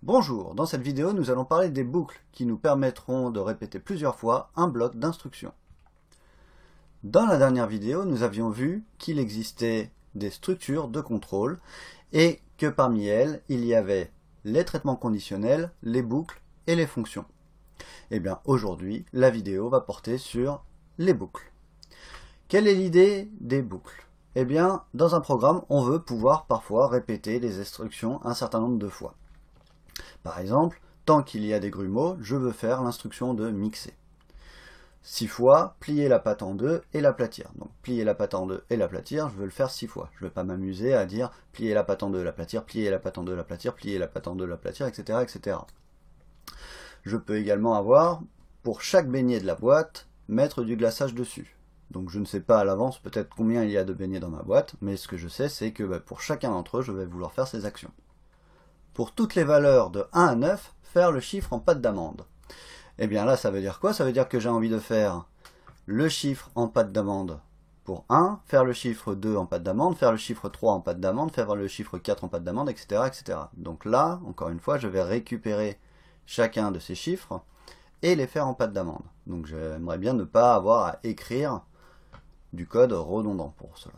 Bonjour, dans cette vidéo nous allons parler des boucles qui nous permettront de répéter plusieurs fois un bloc d'instructions. Dans la dernière vidéo, nous avions vu qu'il existait des structures de contrôle et que parmi elles, il y avait les traitements conditionnels, les boucles et les fonctions. Et bien aujourd'hui, la vidéo va porter sur les boucles. Quelle est l'idée des boucles? Eh bien, dans un programme, on veut pouvoir parfois répéter les instructions un certain nombre de fois. Par exemple, tant qu'il y a des grumeaux, je veux faire l'instruction de mixer. 6 fois, plier la pâte en deux et l'aplatir. Donc plier la pâte en deux et l'aplatir, je veux le faire 6 fois. Je ne vais pas m'amuser à dire plier la pâte en deux, l'aplatir, plier la pâte en deux, l'aplatir, plier la pâte en deux, l'aplatir, etc., etc. Je peux également avoir, pour chaque beignet de la boîte, mettre du glaçage dessus. Donc je ne sais pas à l'avance peut-être combien il y a de beignets dans ma boîte, mais ce que je sais c'est que pour chacun d'entre eux, je vais vouloir faire ces actions. Pour toutes les valeurs de 1 à 9, faire le chiffre en pâte d'amande. Et bien là, ça veut dire quoi? Ça veut dire que j'ai envie de faire le chiffre en pâte d'amande pour 1, faire le chiffre 2 en pâte d'amande, faire le chiffre 3 en pâte d'amande, faire le chiffre 4 en pâte d'amande, etc., etc. Donc là, encore une fois, je vais récupérer chacun de ces chiffres et les faire en pâte d'amande. Donc j'aimerais bien ne pas avoir à écrire du code redondant pour cela.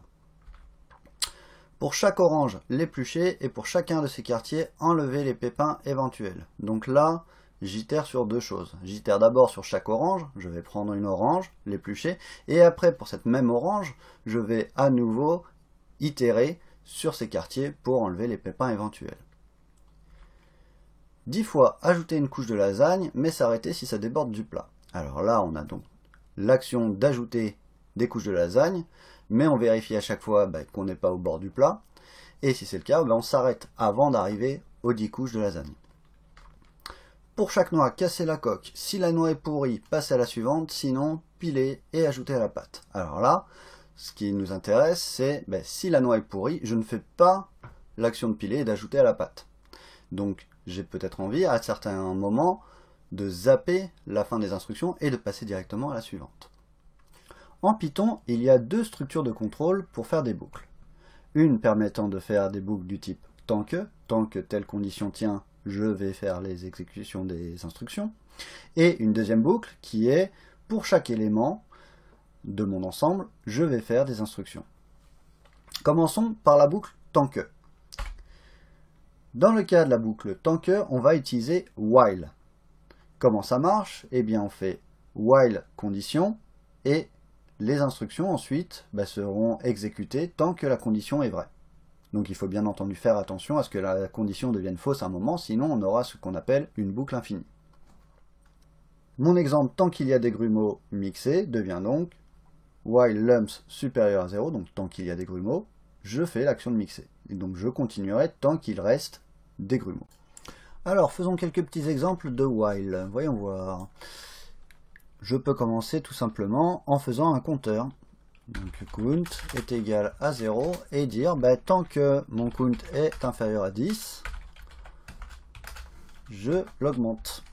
Pour chaque orange, l'éplucher et pour chacun de ces quartiers, enlever les pépins éventuels. Donc là, j'itère sur deux choses. J'itère d'abord sur chaque orange, je vais prendre une orange, l'éplucher, et après pour cette même orange, je vais à nouveau itérer sur ces quartiers pour enlever les pépins éventuels. 10 fois ajouter une couche de lasagne, mais s'arrêter si ça déborde du plat. Alors là, on a donc l'action d'ajouter des couches de lasagne, mais on vérifie à chaque fois qu'on n'est pas au bord du plat, et si c'est le cas, on s'arrête avant d'arriver aux 10 couches de lasagne. Pour chaque noix, casser la coque. Si la noix est pourrie, passez à la suivante, sinon, piler et ajouter à la pâte. Alors là, ce qui nous intéresse, c'est si la noix est pourrie, je ne fais pas l'action de piler et d'ajouter à la pâte. Donc, j'ai peut-être envie, à certains moments, de zapper la fin des instructions et de passer directement à la suivante. En Python, il y a deux structures de contrôle pour faire des boucles. Une permettant de faire des boucles du type tant que telle condition tient, je vais faire les exécutions des instructions. Et une deuxième boucle qui est, pour chaque élément de mon ensemble, je vais faire des instructions. Commençons par la boucle tant que. Dans le cas de la boucle tant que, on va utiliser while. Comment ça marche? Eh bien, on fait while condition et les instructions ensuite seront exécutées tant que la condition est vraie. Donc il faut bien entendu faire attention à ce que la condition devienne fausse à un moment, sinon on aura ce qu'on appelle une boucle infinie. Mon exemple tant qu'il y a des grumeaux mixés devient donc while lumps supérieur à 0, donc tant qu'il y a des grumeaux, je fais l'action de mixer. Et donc je continuerai tant qu'il reste des grumeaux. Alors faisons quelques petits exemples de while. Voyons voir. Je peux commencer tout simplement en faisant un compteur. Donc count est égal à 0 et dire tant que mon count est inférieur à 10, je l'augmente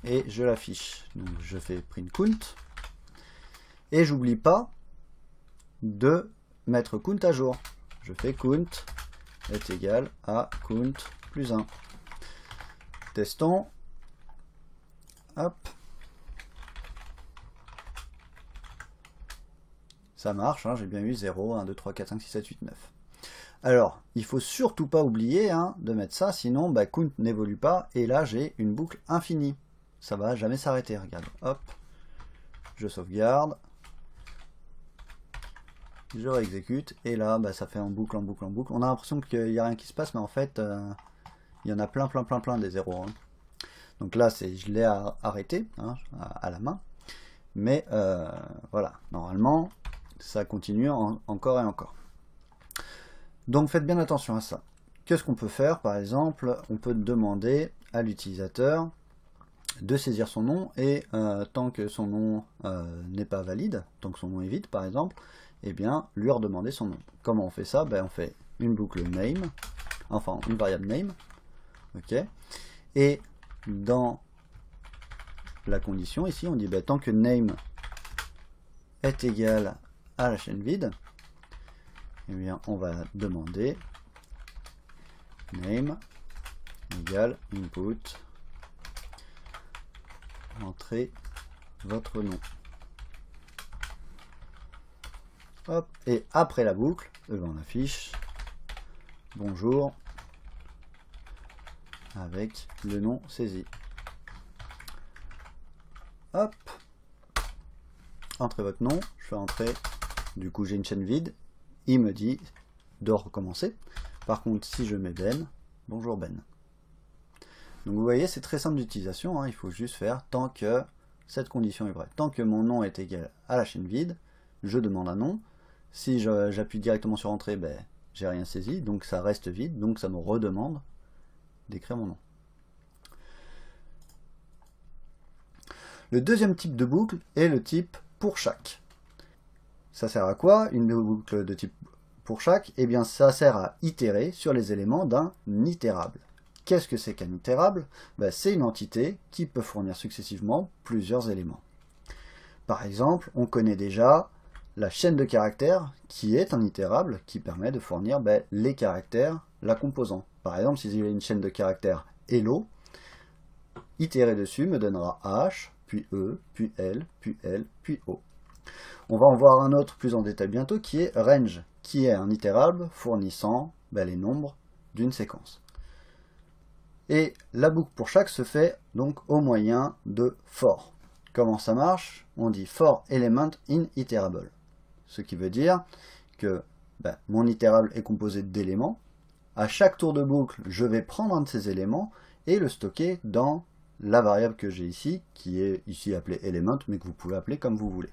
et je l'affiche. Donc je fais print count et j'oublie pas de mettre count à jour. Je fais count est égal à count plus 1. Testons. Hop. Ça marche, j'ai bien eu 0, 1, 2, 3, 4, 5, 6, 7, 8, 9. Alors, il ne faut surtout pas oublier de mettre ça, sinon count n'évolue pas, et là j'ai une boucle infinie. Ça va jamais s'arrêter, regarde. Hop, je sauvegarde, je réexécute, et là ça fait en boucle, en boucle, en boucle. On a l'impression qu'il n'y a rien qui se passe, mais en fait, il y en a plein des zéros. Donc là, je l'ai arrêté à la main, mais voilà, normalement, ça continue encore et encore. Donc faites bien attention à ça. Qu'est-ce qu'on peut faire? Par exemple, on peut demander à l'utilisateur de saisir son nom et tant que son nom n'est pas valide, tant que son nom est vide par exemple, eh bien lui redemander son nom. Comment on fait ça? On fait une boucle name, enfin une variable name, ok, et dans la condition ici on dit tant que name est égal à la chaîne vide, eh bien on va demander name égale input, entrez votre nom. Hop, et après la boucle, on affiche bonjour avec le nom saisi. Hop, entrez votre nom, je fais entrer, du coup j'ai une chaîne vide, il me dit de recommencer. Par contre, si je mets Ben, bonjour Ben. Donc vous voyez, c'est très simple d'utilisation, hein, il faut juste faire tant que cette condition est vraie. Tant que mon nom est égal à la chaîne vide, je demande un nom. Si j'appuie directement sur entrée, ben, j'ai rien saisi, donc ça reste vide, donc ça me redemande d'écrire mon nom. Le deuxième type de boucle est le type pour chaque. Ça sert à quoi une boucle de type pour chaque? Eh bien ça sert à itérer sur les éléments d'un itérable. Qu'est-ce que c'est qu'un itérable? Ben, c'est une entité qui peut fournir successivement plusieurs éléments. Par exemple, on connaît déjà la chaîne de caractères qui est un itérable qui permet de fournir les caractères, la composant. Par exemple, si j'ai une chaîne de caractères hello, itérer dessus me donnera H, puis E, puis L, puis L, puis O. On va en voir un autre plus en détail bientôt qui est range, qui est un itérable fournissant les nombres d'une séquence. Et la boucle pour chaque se fait donc au moyen de for. Comment ça marche? On dit for element in iterable. Ce qui veut dire que mon itérable est composé d'éléments. À chaque tour de boucle, je vais prendre un de ces éléments et le stocker dans la variable que j'ai ici, qui est ici appelée element, mais que vous pouvez appeler comme vous voulez.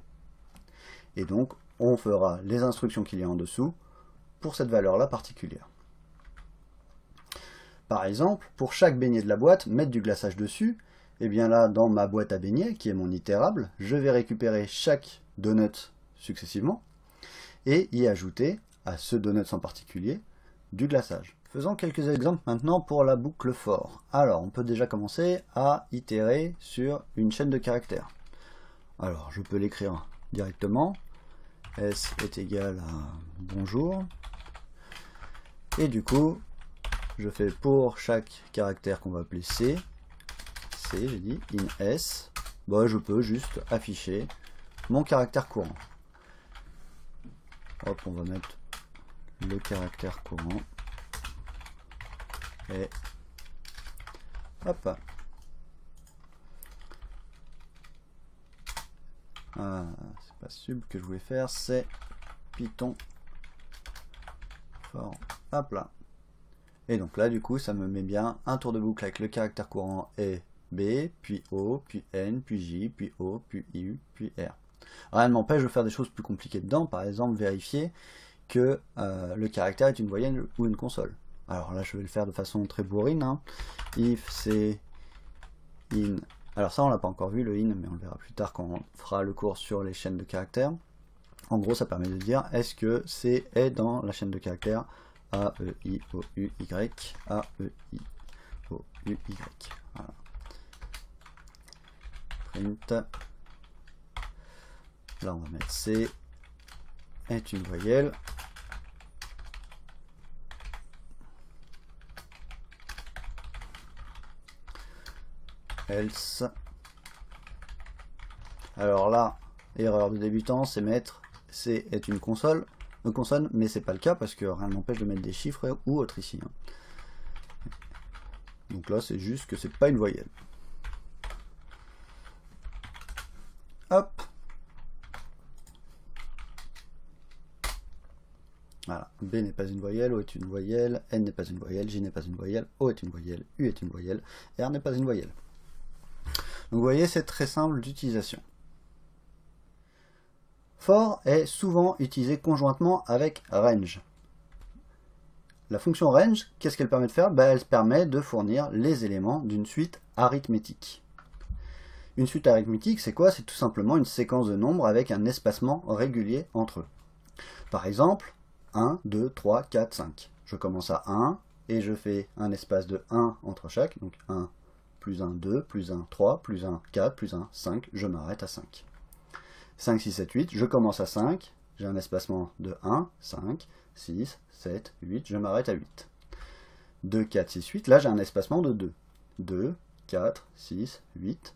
Et donc, on fera les instructions qu'il y a en dessous pour cette valeur-là particulière. Par exemple, pour chaque beignet de la boîte, mettre du glaçage dessus, et bien là, dans ma boîte à beignets, qui est mon itérable, je vais récupérer chaque donut successivement et y ajouter, à ce donut en particulier, du glaçage. Faisons quelques exemples maintenant pour la boucle for. Alors, on peut déjà commencer à itérer sur une chaîne de caractères. Alors, je peux l'écrire directement. S est égal à bonjour. Et du coup, je fais pour chaque caractère qu'on va appeler C, j'ai dit in S, je peux juste afficher mon caractère courant. Hop, on va mettre le caractère courant. Et hop. Ah, c'est pas sub que je voulais faire, c'est Python for. Hop là. Et donc là, du coup, ça me met bien un tour de boucle avec le caractère courant et B, puis O, puis N, puis J, puis O, puis I, puis R. Rien ne m'empêche de faire des choses plus compliquées dedans, par exemple vérifier que le caractère est une voyelle ou une console. Alors là, je vais le faire de façon très bourrine. Hein. If c'est in. Alors ça, on l'a pas encore vu, le in, mais on le verra plus tard quand on fera le cours sur les chaînes de caractères. En gros, ça permet de dire est-ce que C est dans la chaîne de caractères A, E, I, O, U, Y, A, E, I, O, U, Y. Voilà. Print. Là, on va mettre C est une voyelle. Else. Alors là, erreur de débutant, c'est mettre C est une consonne, mais c'est pas le cas parce que rien ne m'empêche de mettre des chiffres ou autre ici. Hein. Donc là, c'est juste que c'est pas une voyelle. Hop. Voilà. B n'est pas une voyelle, O est une voyelle, N n'est pas une voyelle, J n'est pas une voyelle, O est une voyelle, U est une voyelle, R n'est pas une voyelle. Donc vous voyez, c'est très simple d'utilisation. For est souvent utilisé conjointement avec range. La fonction range, qu'est-ce qu'elle permet de faire? Elle permet de fournir les éléments d'une suite arithmétique. Une suite arithmétique, c'est quoi? C'est tout simplement une séquence de nombres avec un espacement régulier entre eux. Par exemple, 1, 2, 3, 4, 5. Je commence à 1 et je fais un espace de 1 entre chaque, donc 1, plus 1, 2, plus 1, 3, plus 1, 4, plus 1, 5, je m'arrête à 5. 5, 6, 7, 8, je commence à 5, j'ai un espacement de 1, 5, 6, 7, 8, je m'arrête à 8. 2, 4, 6, 8. Là, j'ai un espacement de 2. 2, 4, 6, 8.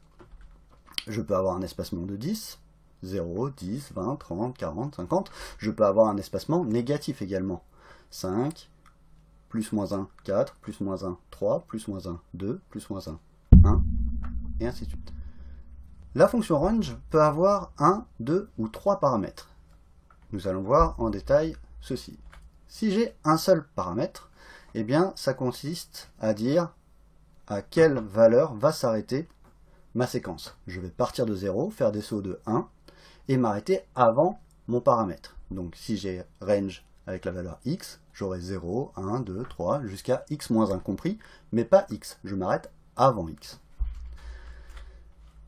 Je peux avoir un espacement de 10. 0, 10, 20, 30, 40, 50. Je peux avoir un espacement négatif également. 5, plus moins 1, 4, plus moins 1, 3, plus moins 1, 2, plus moins 1, 1, et ainsi de suite. La fonction range peut avoir 1, 2 ou 3 paramètres. Nous allons voir en détail ceci. Si j'ai un seul paramètre, eh bien ça consiste à dire à quelle valeur va s'arrêter ma séquence. Je vais partir de 0, faire des sauts de 1, et m'arrêter avant mon paramètre. Donc si j'ai range avec la valeur x, j'aurai 0, 1, 2, 3, jusqu'à x moins 1 compris, mais pas x. Je m'arrête avant x.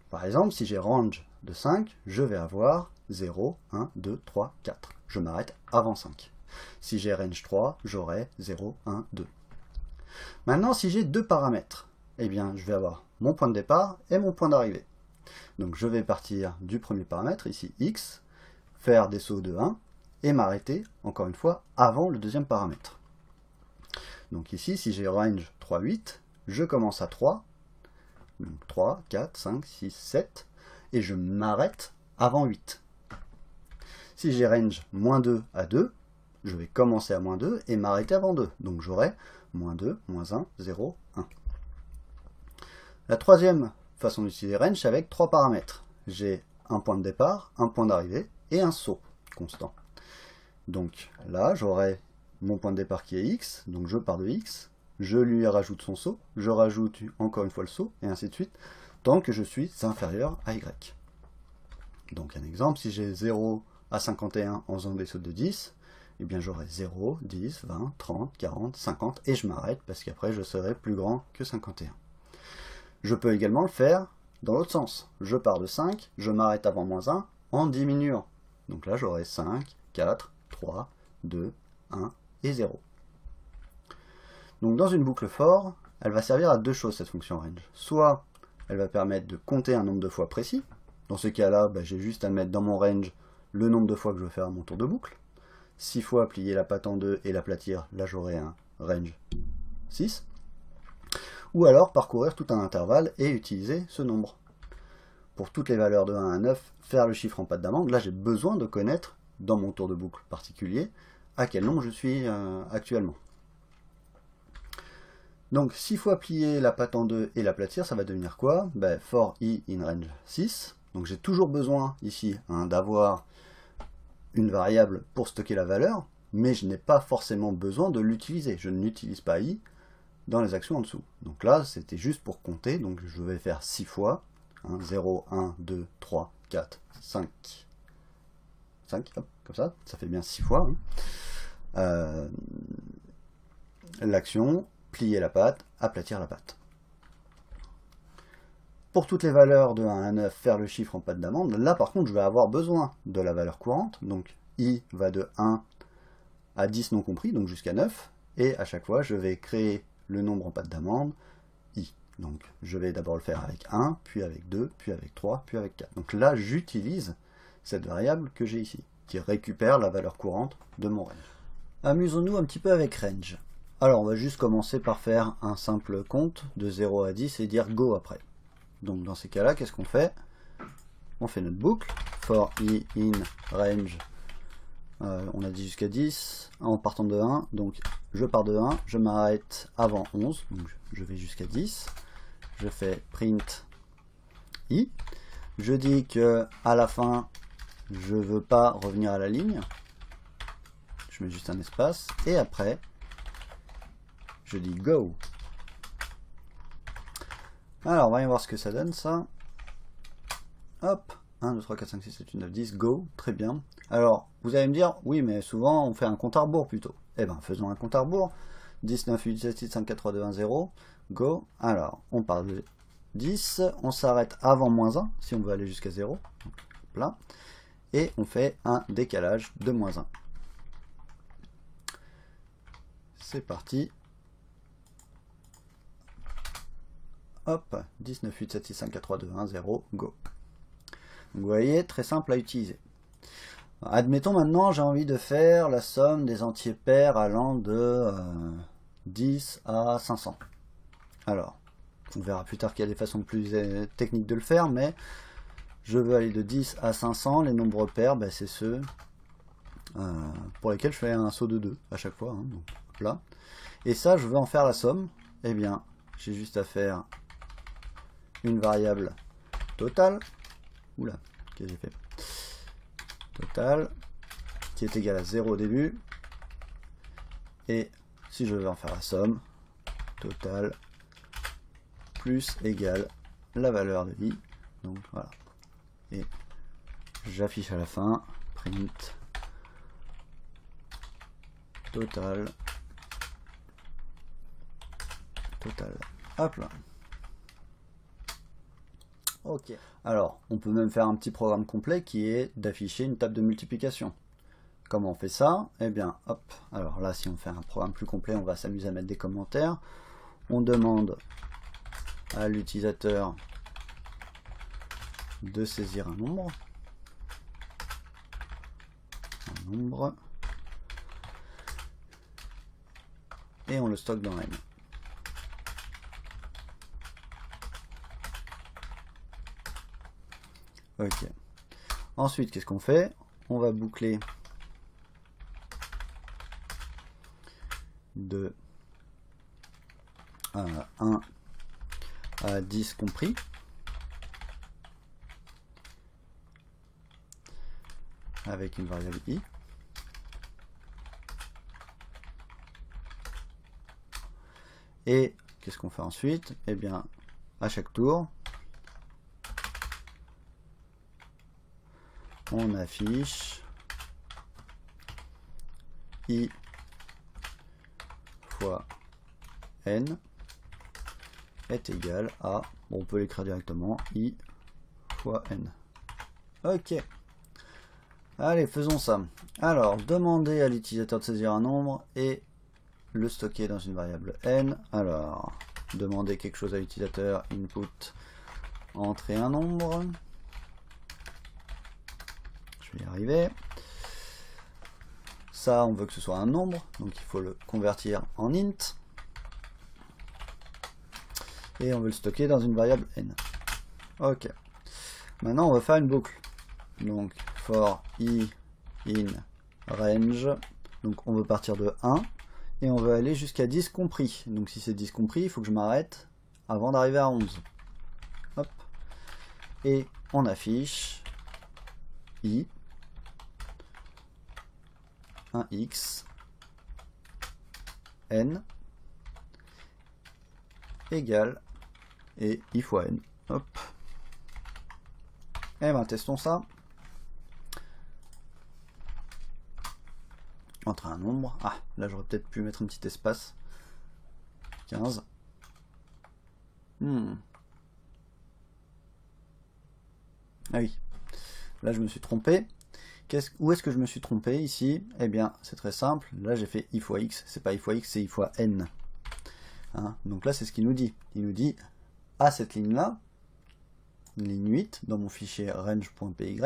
Par exemple, si j'ai range de 5, je vais avoir 0, 1, 2, 3, 4. Je m'arrête avant 5. Si j'ai range 3, j'aurai 0, 1, 2. Maintenant, si j'ai deux paramètres, eh bien, je vais avoir mon point de départ et mon point d'arrivée. Donc je vais partir du premier paramètre, ici x, faire des sauts de 1, et m'arrêter, encore une fois, avant le deuxième paramètre. Donc ici, si j'ai range 3, 8, je commence à 3, donc 3, 4, 5, 6, 7, et je m'arrête avant 8. Si j'ai range moins 2 à 2, je vais commencer à moins 2 et m'arrêter avant 2. Donc j'aurai moins 2, moins 1, 0, 1. La troisième façon d'utiliser range, c'est avec trois paramètres. J'ai un point de départ, un point d'arrivée et un saut constant. Donc là, j'aurai mon point de départ qui est x, donc je pars de x, je lui rajoute son saut, je rajoute encore une fois le saut, et ainsi de suite, tant que je suis inférieur à y. Donc un exemple, si j'ai 0 à 51 en faisant des sauts de 10, eh bien j'aurai 0, 10, 20, 30, 40, 50, et je m'arrête parce qu'après je serai plus grand que 51. Je peux également le faire dans l'autre sens. Je pars de 5, je m'arrête avant moins 1 en diminuant. Donc là j'aurai 5, 4, 3, 2, 1 et 0. Donc dans une boucle for, elle va servir à deux choses cette fonction range. Soit elle va permettre de compter un nombre de fois précis. Dans ce cas-là, j'ai juste à mettre dans mon range le nombre de fois que je veux faire à mon tour de boucle. 6 fois plier la patte en deux et l'aplatir, là j'aurai un range 6. Ou alors parcourir tout un intervalle et utiliser ce nombre. Pour toutes les valeurs de 1 à 9, faire le chiffre en patte d'amande, là j'ai besoin de connaître, dans mon tour de boucle particulier, à quel nombre je suis actuellement. Donc 6 fois plier la patte en deux et l'aplatir, ça va devenir quoi? For i in range 6. Donc j'ai toujours besoin ici d'avoir une variable pour stocker la valeur, mais je n'ai pas forcément besoin de l'utiliser. Je n'utilise pas i dans les actions en dessous. Donc là, c'était juste pour compter, donc je vais faire 6 fois, 0, 1, 2, 3, 4, 5, 5, hop, comme ça fait bien 6 fois. L'action, plier la patte, aplatir la patte. Pour toutes les valeurs de 1 à 9, faire le chiffre en patte d'amande, là par contre je vais avoir besoin de la valeur courante, donc i va de 1 à 10 non compris, donc jusqu'à 9, et à chaque fois je vais créer le nombre en patte d'amande, i. Donc je vais d'abord le faire avec 1, puis avec 2, puis avec 3, puis avec 4. Donc là j'utilise cette variable que j'ai ici, qui récupère la valeur courante de mon range. Amusons-nous un petit peu avec range. Alors on va juste commencer par faire un simple compte de 0 à 10 et dire go après. Donc dans ces cas-là, qu'est-ce qu'on fait? On fait notre boucle, for i in range, on a dit jusqu'à 10, en partant de 1, donc je pars de 1, je m'arrête avant 11, donc je vais jusqu'à 10, je fais print i, je dis que à la fin, je ne veux pas revenir à la ligne, je mets juste un espace, et après, je dis go. Alors, voyons voir ce que ça donne, ça. Hop, 1, 2, 3, 4, 5, 6, 7, 8, 9, 10, go, très bien. Alors, vous allez me dire, oui, mais souvent, on fait un compte à rebours plutôt. Eh bien, faisons un compte à rebours. 10, 9, 8, 7, 6, 5, 4, 3, 2, 1, 0, go. Alors, on part de 10, on s'arrête avant moins 1, si on veut aller jusqu'à 0. Donc, là. Et on fait un décalage de moins 1. C'est parti. Hop, 10, 9, 8, 7, 6, 5, 4, 3, 2, 1, 0, go. Donc vous voyez, très simple à utiliser. Admettons maintenant, j'ai envie de faire la somme des entiers pairs allant de 10 à 500. Alors, on verra plus tard qu'il y a des façons plus techniques de le faire, mais je veux aller de 10 à 500. Les nombres pairs, ben, c'est ceux pour lesquels je fais un saut de 2 à chaque fois. Hein, donc, là. Et ça, je veux en faire la somme. Eh bien, j'ai juste à faire une variable totale. Oula, qu'est-ce que j'ai fait? Total, qui est égal à 0 au début. Et si je veux en faire la somme, total plus égale la valeur de i. Donc voilà. Et j'affiche à la fin, print total. Hop là. Ok. Alors, on peut même faire un petit programme complet qui est d'afficher une table de multiplication. Comment on fait ça? Eh bien, hop. Alors là, si on fait un programme plus complet, on va s'amuser à mettre des commentaires. On demande à l'utilisateur de saisir un nombre. Et on le stocke dans n. Ok. Ensuite, qu'est-ce qu'on fait? On va boucler de 1 à 10 compris. Avec une variable i. Et qu'est-ce qu'on fait ensuite? Eh bien, à chaque tour, on affiche i fois n est égal à, bon, on peut l'écrire directement, i fois n. Ok. Allez, faisons ça. Alors, demander à l'utilisateur de saisir un nombre et le stocker dans une variable n. Alors, demander quelque chose à l'utilisateur, input, entrer un nombre. Je vais y arriver. Ça, on veut que ce soit un nombre, donc il faut le convertir en int. Et on veut le stocker dans une variable n. Ok. Maintenant, on va faire une boucle. Donc, for i in range. Donc, on veut partir de 1. Et on veut aller jusqu'à 10 compris. Donc, si c'est 10 compris, il faut que je m'arrête avant d'arriver à 11. Hop. Et on affiche i, un x, n, égale, et i fois n. Hop. Et bien, testons ça. Entre un nombre. Ah, là j'aurais peut-être pu mettre un petit espace. 15. Ah oui. Là je me suis trompé. Où est-ce que je me suis trompé ici? Eh bien, c'est très simple. Là j'ai fait i fois x. C'est pas i fois x, c'est i fois n. Hein, donc là c'est ce qu'il nous dit. Il nous dit, à cette ligne-là, ligne 8, dans mon fichier range.py,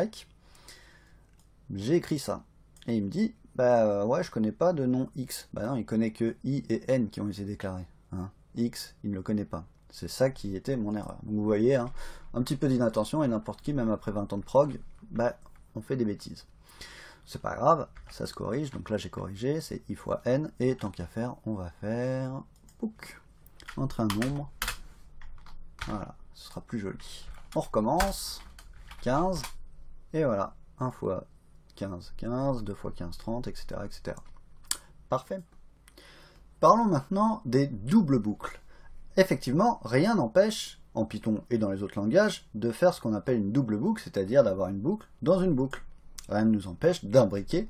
j'ai écrit ça. Et il me dit, bah ouais, je connais pas de nom x. Bah non, il connaît que i et n qui ont été déclarés. Hein. X, il ne le connaît pas. C'est ça qui était mon erreur. Donc vous voyez, hein, un petit peu d'inattention et n'importe qui, même après 20 ans de prog, bah on fait des bêtises. C'est pas grave, ça se corrige. Donc là j'ai corrigé, c'est i fois n. Et tant qu'à faire, on va faire book entre un nombre. Voilà, ce sera plus joli. On recommence. 15. Et voilà, 1 fois 15, 15, 2 fois 15, 30, etc., etc. Parfait. Parlons maintenant des doubles boucles. Effectivement, rien n'empêche, en Python et dans les autres langages, de faire ce qu'on appelle une double boucle, c'est-à-dire d'avoir une boucle dans une boucle. Rien ne nous empêche d'imbriquer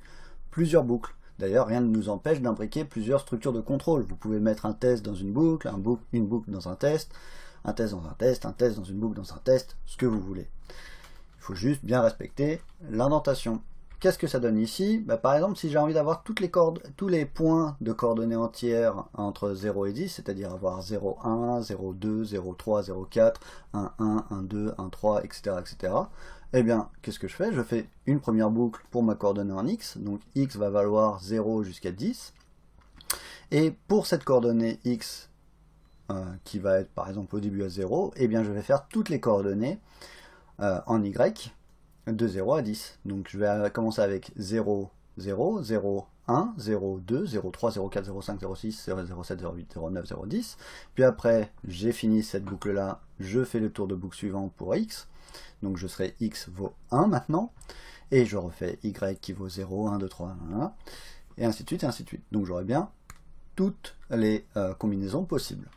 plusieurs boucles. D'ailleurs, rien ne nous empêche d'imbriquer plusieurs structures de contrôle. Vous pouvez mettre un test dans une boucle dans un test dans un test, un test dans une boucle dans un test, ce que vous voulez. Il faut juste bien respecter l'indentation. Qu'est-ce que ça donne ici? Bah, par exemple, si j'ai envie d'avoir tous les points de coordonnées entières entre 0 et 10, c'est-à-dire avoir 0, 1, 0, 2, 0, 3, 0, 4, 1, 1, 1, 2, 1, 3, etc., etc., eh bien, qu'est-ce que je fais? Je fais une première boucle pour ma coordonnée en x, donc x va valoir 0 jusqu'à 10, Et pour cette coordonnée x, qui va être par exemple au début à 0, eh bien je vais faire toutes les coordonnées en y de 0 à 10. Donc je vais commencer avec 0, 0, 0, 1, 0, 2, 0, 3, 0, 4, 0, 5, 0, 6, 0, 0, 7, 0, 8, 0, 9, 0, 10. Puis après, j'ai fini cette boucle-là, je fais le tour de boucle suivant pour x. Donc je serai x vaut 1 maintenant. Et je refais y qui vaut 0, 1, 2, 3, 1, et ainsi de suite, et ainsi de suite. Donc j'aurai bien toutes les combinaisons possibles.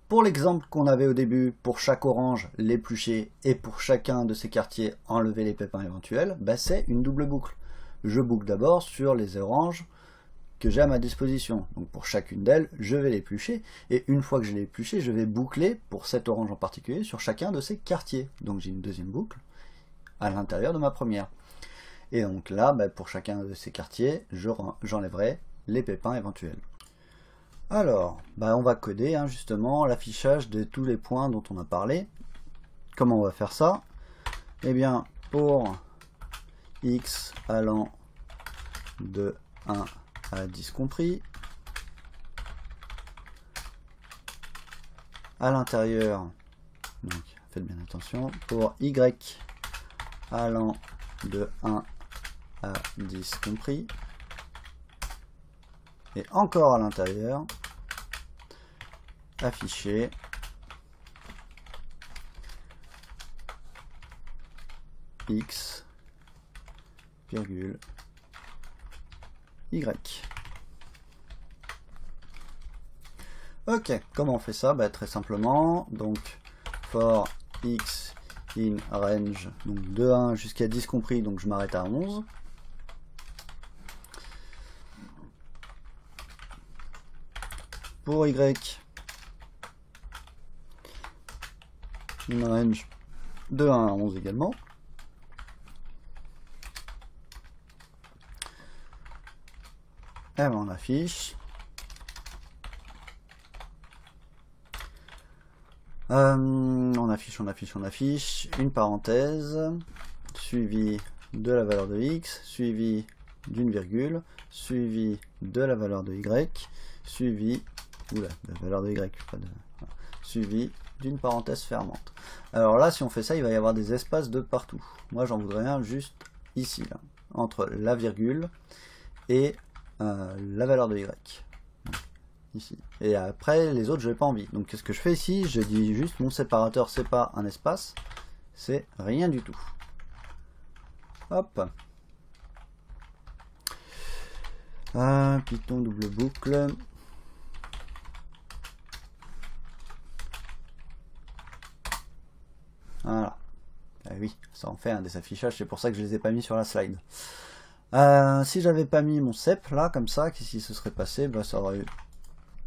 Pour l'exemple qu'on avait au début, pour chaque orange, l'éplucher, et pour chacun de ces quartiers, enlever les pépins éventuels, bah c'est une double boucle. Je boucle d'abord sur les oranges que j'ai à ma disposition. Donc pour chacune d'elles, je vais l'éplucher, et une fois que je l'ai épluché, je vais boucler, pour cette orange en particulier, sur chacun de ces quartiers. Donc j'ai une deuxième boucle à l'intérieur de ma première. Et donc là, bah, pour chacun de ces quartiers, j'enlèverai les pépins éventuels. Alors, bah, on va coder justement l'affichage de tous les points dont on a parlé. Comment on va faire ça? Eh bien, pour x allant de 1 à 10 compris, à l'intérieur, donc faites bien attention, pour y allant de 1 à 10 compris, et encore à l'intérieur, afficher x, virgule, y. Ok, comment on fait ça? Bah, très simplement, donc for x in range, donc de 1 jusqu'à 10 compris, donc je m'arrête à 11. Pour y, in range de 1 à 11 également. Et ben on affiche. On affiche une parenthèse suivie de la valeur de x, suivie d'une virgule, suivie de la valeur de y, suivie de la valeur de y, suivie d'une parenthèse fermante. Alors là, si on fait ça, il va y avoir des espaces de partout. Moi, j'en voudrais un juste ici, là, entre la virgule et la valeur de y. Ici. Et après, les autres, je n'ai pas envie. Donc, qu'est-ce que je fais ici? Je dis juste, mon séparateur, c'est pas un espace, c'est rien du tout. Hop. Python double boucle. Voilà. Ah oui, ça en fait des affichages, c'est pour ça que je les ai pas mis sur la slide. Si j'avais pas mis mon cep là, comme ça, qu'est-ce qui se serait passé? Bah, ça aurait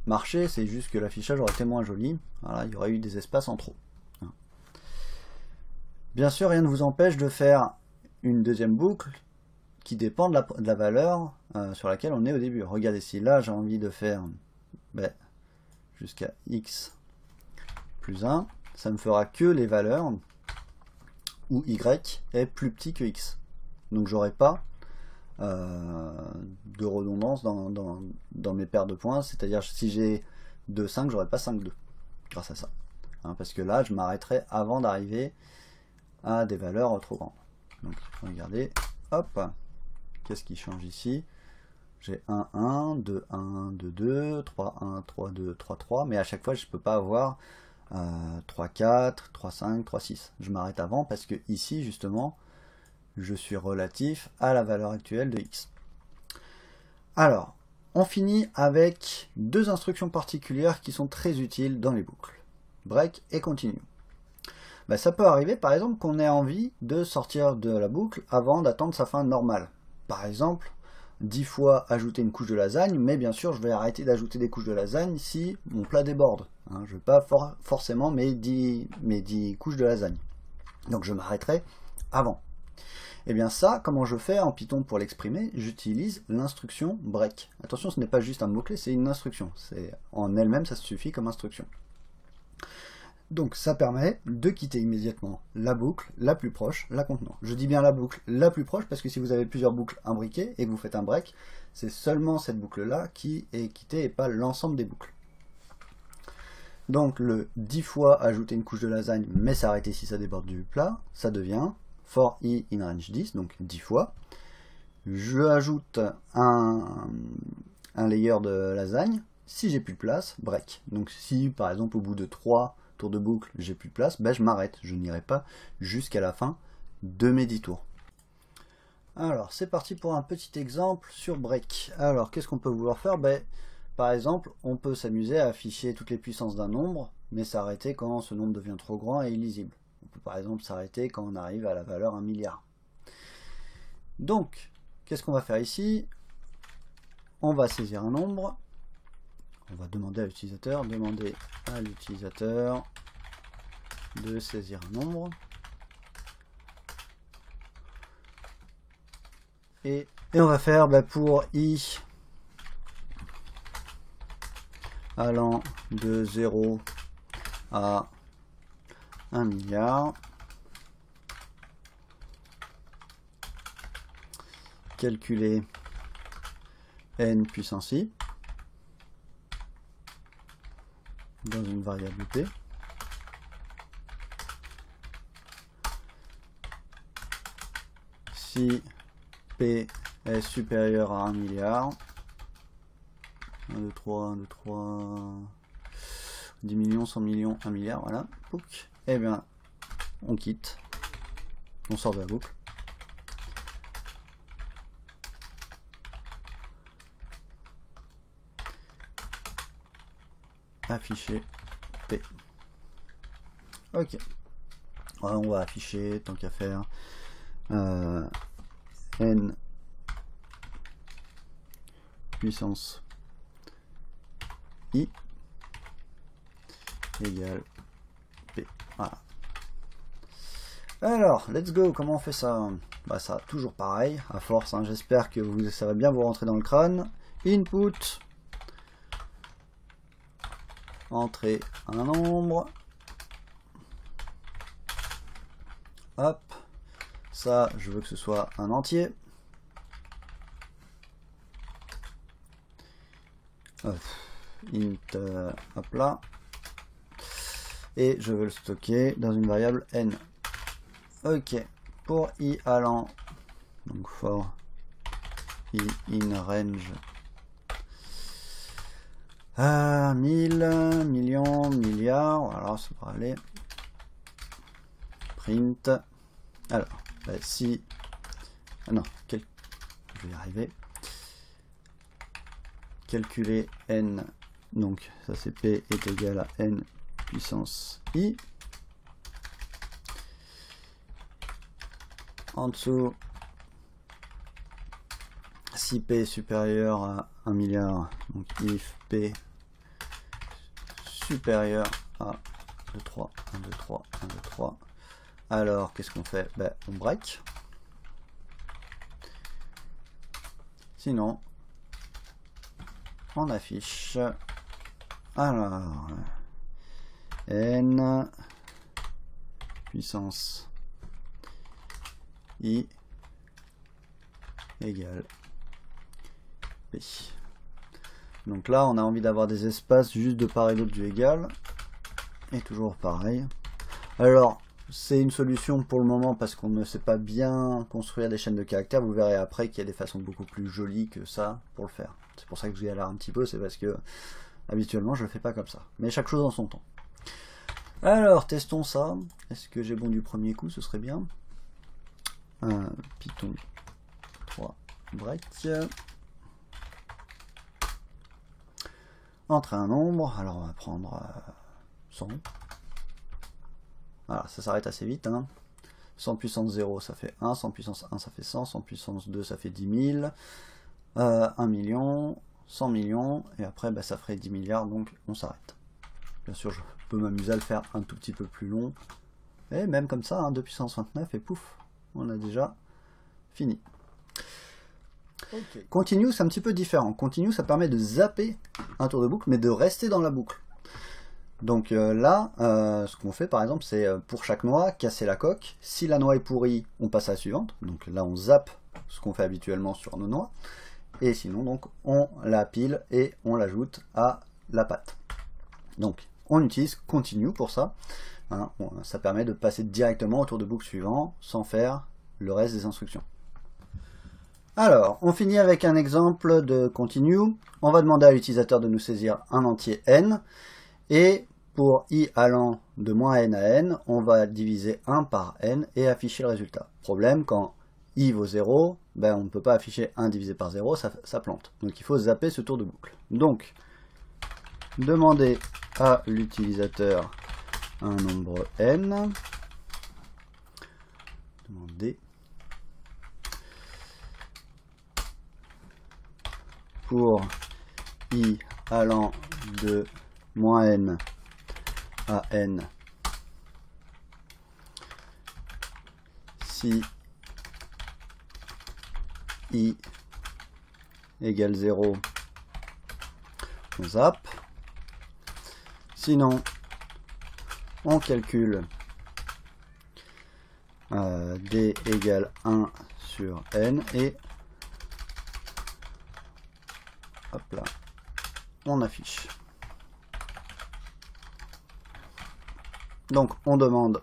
marché, c'est juste que l'affichage aurait été moins joli. Voilà, il y aurait eu des espaces en trop. Bien sûr, rien ne vous empêche de faire une deuxième boucle qui dépend de la valeur sur laquelle on est au début. Regardez, si là j'ai envie de faire jusqu'à x plus 1, ça me fera que les valeurs où y est plus petit que x. Donc j'aurai pas de redondance dans mes paires de points, c'est-à-dire si j'ai 2, 5, j'aurai pas 5, 2 grâce à ça. Parce que là, je m'arrêterai avant d'arriver à des valeurs trop grandes. Donc regardez, hop, qu'est-ce qui change ici? J'ai 1, 1, 2, 1, 2, 2, 3, 1, 3, 2, 3, 3, mais à chaque fois, je peux pas avoir 3, 4, 3, 5, 3, 6. Je m'arrête avant parce que ici, justement, je suis relatif à la valeur actuelle de x. Alors, on finit avec deux instructions particulières qui sont très utiles dans les boucles. Break et continue. Ben, ça peut arriver, par exemple, qu'on ait envie de sortir de la boucle avant d'attendre sa fin normale. Par exemple, 10 fois ajouter une couche de lasagne, mais bien sûr, je vais arrêter d'ajouter des couches de lasagne si mon plat déborde. Je ne veux pas forcément mes 10 couches de lasagne. Donc je m'arrêterai avant. Et bien ça, comment je fais en Python pour l'exprimer? J'utilise l'instruction break. Attention, ce n'est pas juste un mot-clé, c'est une instruction. En elle-même, ça suffit comme instruction. Donc ça permet de quitter immédiatement la boucle la plus proche, la contenant. Je dis bien la boucle la plus proche parce que si vous avez plusieurs boucles imbriquées et que vous faites un break, c'est seulement cette boucle-là qui est quittée et pas l'ensemble des boucles. Donc le 10 fois ajouter une couche de lasagne mais s'arrêter si ça déborde du plat, ça devient for i in range 10, donc 10 fois. Je ajoute un layer de lasagne. Si j'ai plus de place, break. Donc si par exemple au bout de 3 tours de boucle j'ai plus de place, ben je m'arrête. Je n'irai pas jusqu'à la fin de mes 10 tours. Alors c'est parti pour un petit exemple sur break. Alors qu'est-ce qu'on peut vouloir faire? Par exemple, on peut s'amuser à afficher toutes les puissances d'un nombre, mais s'arrêter quand ce nombre devient trop grand et illisible. On peut par exemple s'arrêter quand on arrive à la valeur 1 milliard. Donc, qu'est-ce qu'on va faire ici? On va saisir un nombre. On va demander à l'utilisateur de saisir un nombre. Et on va faire pour i allant de 0 à 1 milliard. Calculer n puissance i dans une variable p. Si p est supérieur à 1 milliard, 1, 2, 3, 1, 2, 3, 10 millions, 100 millions, 1 milliard, voilà, et bien on quitte, on sort de la boucle. Afficher P. Ok. Alors, on va afficher, tant qu'à faire, n puissance i égale P. Voilà. Alors, let's go. Comment on fait ça? Ça, toujours pareil, à force. J'espère que ça va bien vous rentrer dans le crâne. Input. Entrer un nombre. Hop. Ça, je veux que ce soit un entier. Int, hop là. Et je veux le stocker dans une variable n. Ok. Pour i allant, donc for i in range 1000, millions, milliards, voilà, ça va aller. Print. Alors, si... non, je vais y arriver. Calculer n, donc ça c'est p est égal à n puissance i. En dessous, si p est supérieur à 1 milliard, donc if p supérieur à 2, 3, 1, 2, 3, 1, 2, 3. Alors, qu'est-ce qu'on fait? On break. Sinon, on affiche. Alors, n puissance i égale p. Donc là, on a envie d'avoir des espaces juste de part et d'autre du égal. Et toujours pareil. Alors, c'est une solution pour le moment parce qu'on ne sait pas bien construire des chaînes de caractères. Vous verrez après qu'il y a des façons beaucoup plus jolies que ça pour le faire. C'est pour ça que je galère un petit peu, c'est parce que habituellement je le fais pas comme ça. Mais chaque chose en son temps. Alors, testons ça. Est-ce que j'ai bon du premier coup? Ce serait bien. Python 3 break. Entrer un nombre. Alors on va prendre 100. Voilà, ça s'arrête assez vite. 100 puissance 0, ça fait 1. 100 puissance 1, ça fait 100. 100 puissance 2, ça fait 10 000. 1 million. 100 millions. Et après, ça ferait 10 milliards. Donc, on s'arrête. Bien sûr, je peux m'amuser à le faire un tout petit peu plus long. Et même comme ça, 2 puissance 29. Et pouf, on a déjà fini. Okay. Continue, c'est un petit peu différent. Continue, ça permet de zapper un tour de boucle, mais de rester dans la boucle. Donc là, ce qu'on fait par exemple, c'est pour chaque noix, casser la coque. Si la noix est pourrie, on passe à la suivante. Donc là, on zappe ce qu'on fait habituellement sur nos noix. Et sinon, donc, on la pile et on l'ajoute à la pâte. Donc, on utilise continue pour ça. Hein, ça permet de passer directement au tour de boucle suivant sans faire le reste des instructions. Alors, on finit avec un exemple de continue. On va demander à l'utilisateur de nous saisir un entier n. Et pour i allant de moins n à n, on va diviser 1 par n et afficher le résultat. Problème, quand i vaut 0, ben on ne peut pas afficher 1 divisé par 0, ça plante. Donc il faut zapper ce tour de boucle. Donc, demander à l'utilisateur un nombre n. Demander pour i allant de moins n à n, si i égale 0, on zappe. Sinon, on calcule d égale 1 sur n et hop là, on affiche. Donc on demande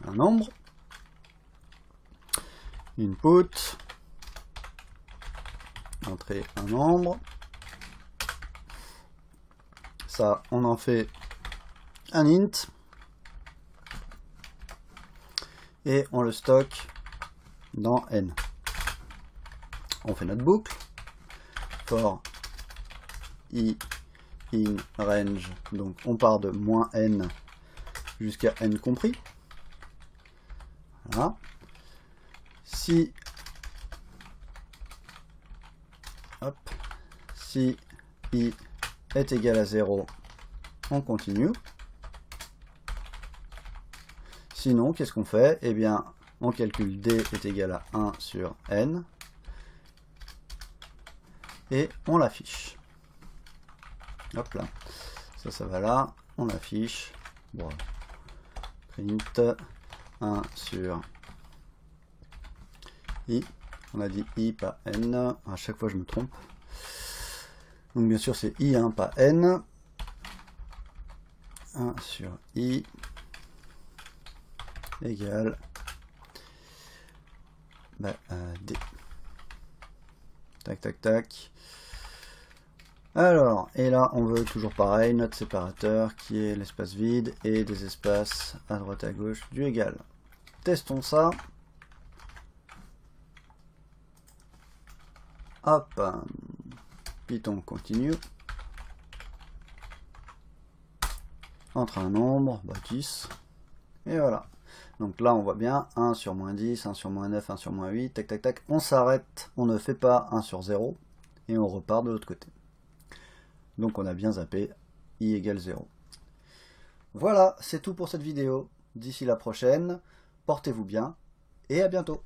un nombre, input, entrer un nombre, ça on en fait un int, et on le stocke dans n. On fait notre boucle, for i in range, donc on part de moins n jusqu'à n compris. Voilà. Si i est égal à 0, on continue. Sinon, qu'est-ce qu'on fait? Eh bien, on calcule d est égal à 1 sur n et on l'affiche. Hop là, ça va là, on affiche. Bon. Print 1 sur i, on a dit i pas n, à chaque fois je me trompe, donc bien sûr c'est i, hein, pas n, 1 sur i égale d. Tac tac tac. Alors, et là on veut toujours pareil, notre séparateur qui est l'espace vide et des espaces à droite et à gauche du égal. Testons ça. Hop, Python continue. Entre un nombre, 10. Et voilà. Donc là on voit bien 1 sur moins 10, 1 sur moins 9, 1 sur moins 8, tac tac tac. On s'arrête, on ne fait pas 1 sur 0 et on repart de l'autre côté. Donc on a bien zappé i égale 0. Voilà, c'est tout pour cette vidéo. D'ici la prochaine, portez-vous bien et à bientôt.